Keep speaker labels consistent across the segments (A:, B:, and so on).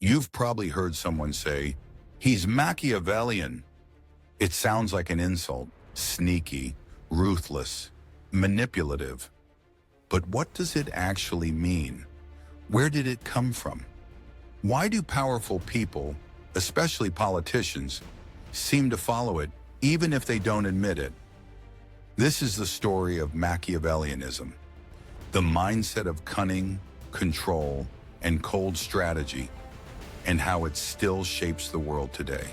A: You've probably heard someone say, "He's Machiavellian." It sounds like an insult, sneaky, ruthless, manipulative. But what does it actually mean? Where did it come from? Why do powerful people, especially politicians, seem to follow it even if they don't admit it? This is the story of Machiavellianism, the mindset of cunning, control, and cold strategy, and how it still shapes the world today.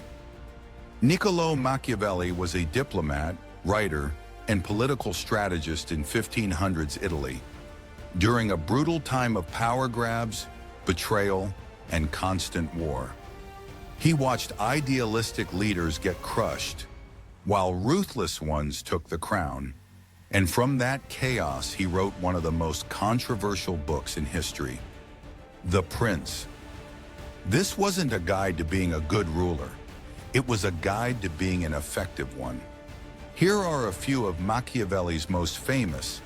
A: Niccolò Machiavelli was a diplomat, writer, and political strategist in 1500s Italy. During a brutal time of power grabs, betrayal, and constant war, he watched idealistic leaders get crushed, while ruthless ones took the crown. And from that chaos, he wrote one of the most controversial books in history, The Prince. This wasn't a guide to being a good ruler. It was a guide to being an effective one. Here are a few of Machiavelli's most famous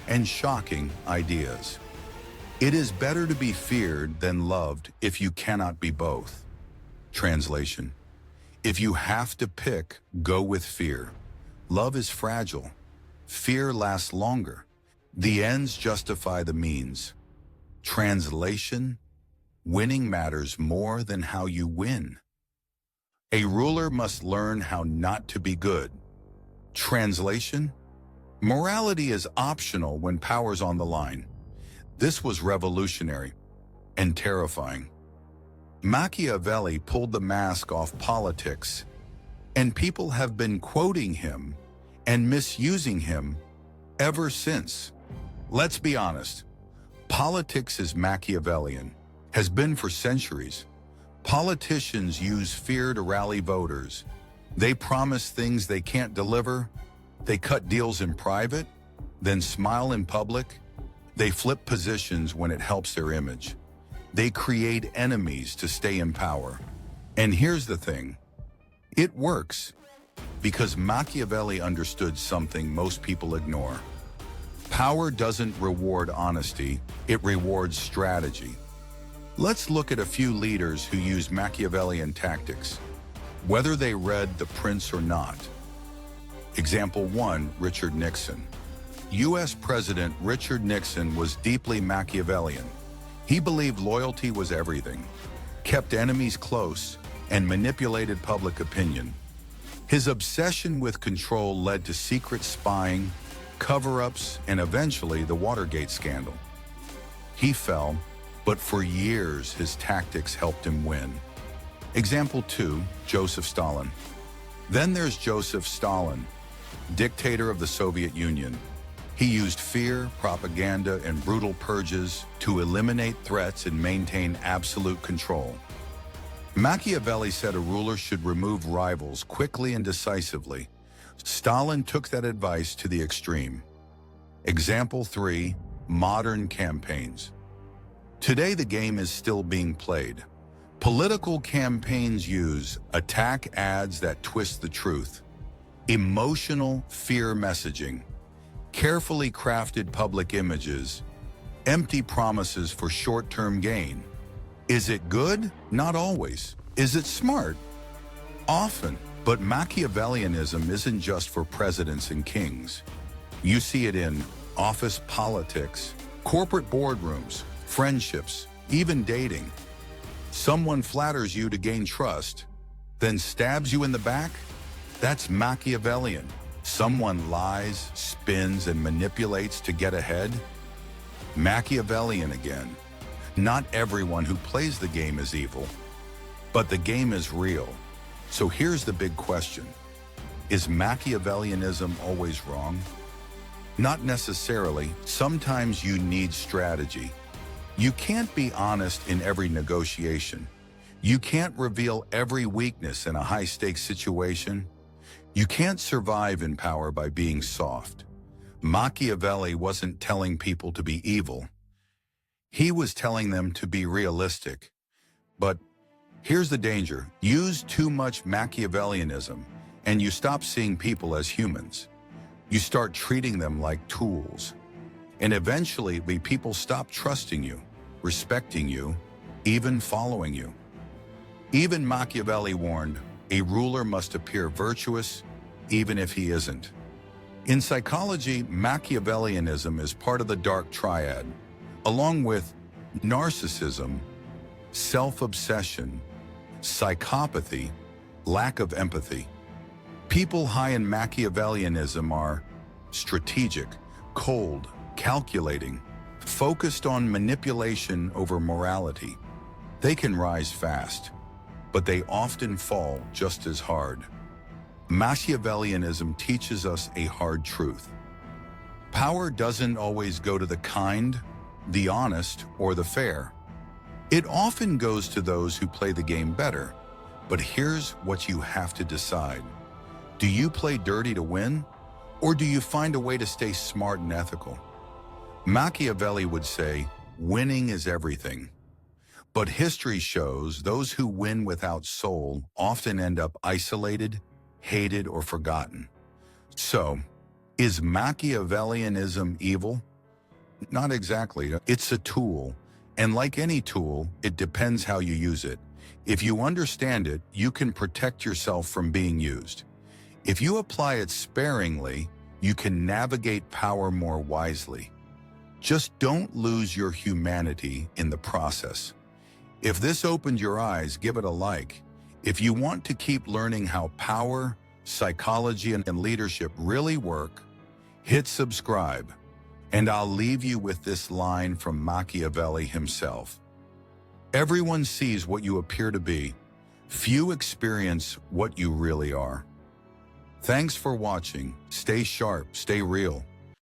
A: and shocking ideas. It is better to be feared than loved if you cannot be both. Translation: if you have to pick, go with fear. Love is fragile. Fear lasts longer. The ends justify the means. Translation: winning matters more than how you win. A ruler must learn how not to be good. Translation: morality is optional when power's on the line. This was revolutionary and terrifying. Machiavelli pulled the mask off politics, and people have been quoting him and misusing him ever since. Let's be honest, politics is Machiavellian, has been for centuries. Politicians use fear to rally voters. They promise things they can't deliver. They cut deals in private, then smile in public. They flip positions when it helps their image. They create enemies to stay in power. And here's the thing, it works because Machiavelli understood something most people ignore. Power doesn't reward honesty, it rewards strategy. Let's look at a few leaders who used Machiavellian tactics, whether they read The Prince or not. Example 1, Richard Nixon. U.S. President Richard Nixon was deeply Machiavellian. He believed loyalty was everything, kept enemies close, and manipulated public opinion. His obsession with control led to secret spying, cover-ups, and eventually the Watergate scandal. He fell, but for years his tactics helped him win. Example 2, Joseph Stalin. Then there's Joseph Stalin, dictator of the Soviet Union. He used fear, propaganda, and brutal purges to eliminate threats and maintain absolute control. Machiavelli said a ruler should remove rivals quickly and decisively. Stalin took that advice to the extreme. Example 3, modern campaigns. Today the game is still being played. Political campaigns use attack ads that twist the truth, emotional fear messaging, carefully crafted public images, empty promises for short-term gain. Is it good? Not always. Is it smart? Often. But Machiavellianism isn't just for presidents and kings. You see it in office politics, corporate boardrooms, friendships, even dating. Someone flatters you to gain trust, then stabs you in the back? That's Machiavellian. Someone lies, spins, and manipulates to get ahead? Machiavellian again. Not everyone who plays the game is evil, but the game is real. So here's the big question. Is Machiavellianism always wrong? Not necessarily. Sometimes you need strategy. You can't be honest in every negotiation. You can't reveal every weakness in a high-stakes situation. You can't survive in power by being soft. Machiavelli wasn't telling people to be evil. He was telling them to be realistic. But here's the danger. Use too much Machiavellianism, and you stop seeing people as humans. You start treating them like tools. And eventually, people stop trusting you, respecting you, even following you. Even Machiavelli warned, a ruler must appear virtuous even if he isn't. In psychology, Machiavellianism is part of the dark triad, along with narcissism, self-obsession, psychopathy, lack of empathy. People high in Machiavellianism are strategic, cold, calculating, focused on manipulation over morality. They can rise fast, but they often fall just as hard. Machiavellianism teaches us a hard truth. Power doesn't always go to the kind, the honest, or the fair. It often goes to those who play the game better. But here's what you have to decide. Do you play dirty to win? Or do you find a way to stay smart and ethical? Machiavelli would say, winning is everything. But history shows those who win without soul often end up isolated, hated, or forgotten. So, is Machiavellianism evil? Not exactly. It's a tool, and like any tool, it depends how you use it. If you understand it, you can protect yourself from being used. If you apply it sparingly, you can navigate power more wisely. Just don't lose your humanity in the process. If this opened your eyes, give it a like. If you want to keep learning how power, psychology, and leadership really work, hit subscribe. And I'll leave you with this line from Machiavelli himself. Everyone sees what you appear to be. Few experience what you really are. Thanks for watching. Stay sharp, stay real.